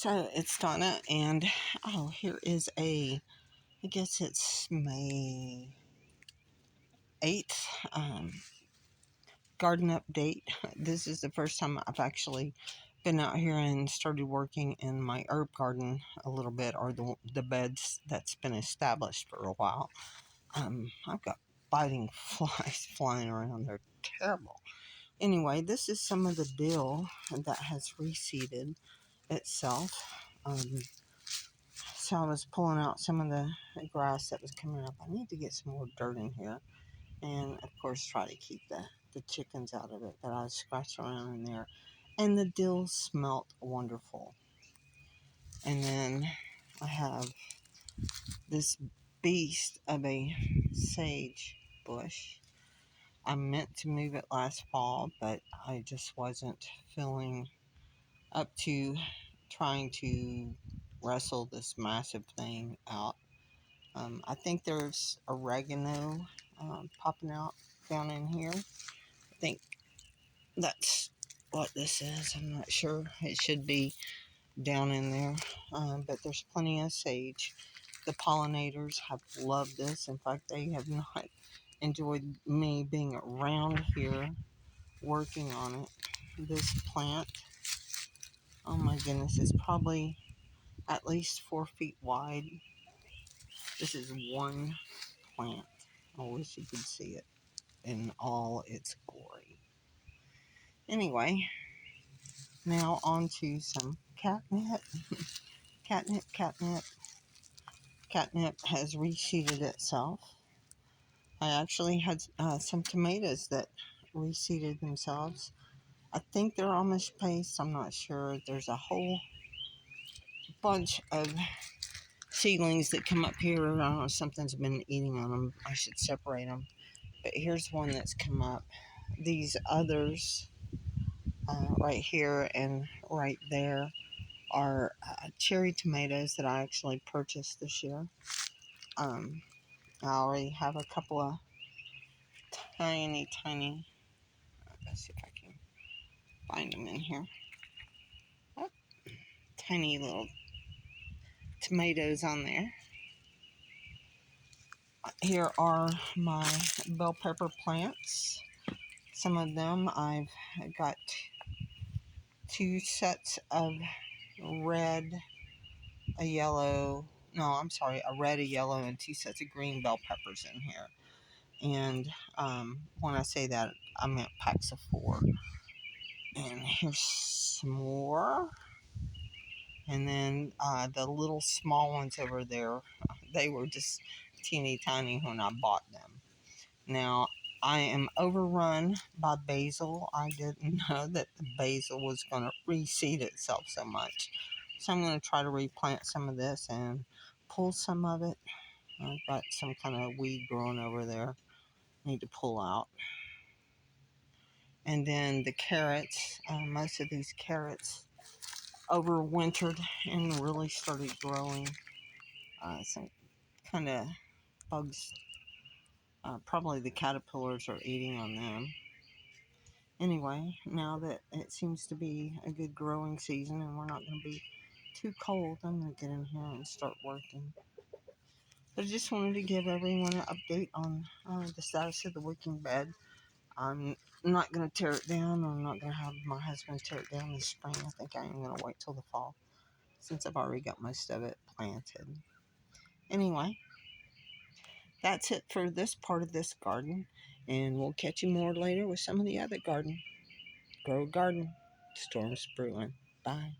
So it's Donna, and here is I guess it's May 8th garden update. This is the first time I've actually been out here and started working in my herb garden a little bit, or the beds that's been established for a while. I've got biting flies flying around. They're terrible. Anyway, this is some of the dill that has reseeded itself. So I was pulling out some of the grass that was coming up. I need to get some more dirt in here. And of course try to keep the chickens out of it. But I was scratching around in there. And the dill smelt wonderful. And then I have this beast of a sage bush. I meant to move it last fall, but I just wasn't feeling up to trying to wrestle this massive thing out. I think there's oregano popping out down in here. I think that's what this is. I'm not sure. It should be down in there. But there's plenty of sage. The pollinators have loved this. In fact, they have not enjoyed me being around here working on it. This plant, oh my goodness, it's probably at least 4 feet wide. This is one plant. I wish you could see it in all its glory. Anyway, now on to some catnip. Catnip. Catnip has reseeded itself. I actually had some tomatoes that reseeded themselves. I think they're Amish paste. I'm not sure. There's a whole bunch of seedlings that come up here. I don't know, something's been eating on them. I should separate them. But here's one that's come up. These others right here and right there are cherry tomatoes that I actually purchased this year. I already have a couple of tiny, let's see if I can find them in here. Oh, tiny little tomatoes on there. Here are my bell pepper plants. Some of them I've got 2 sets of red, a yellow, no, I'm sorry, a red, a yellow, and 2 sets of green bell peppers in here. And when I say that, I meant packs of 4. And here's some more. And then the little small ones over there, they were just teeny tiny when I bought them. Now, I am overrun by basil. I didn't know that the basil was going to reseed itself so much. So I'm going to try to replant some of this and pull some of it. I've got some kind of weed growing over there. Need to pull out. And then the carrots, most of these carrots overwintered and really started growing. Some kind of bugs, probably the caterpillars are eating on them. Anyway, now that it seems to be a good growing season and we're not going to be too cold, I'm going to get in here and start working. But I just wanted to give everyone an update on the status of the wicking bed. I'm not going to tear it down. I'm not going to have my husband tear it down this spring. I think I am going to wait till the fall, since I've already got most of it planted. Anyway, that's it for this part of this garden, and we'll catch you more later with some of the other garden. Grow garden. Storm's brewing. Bye.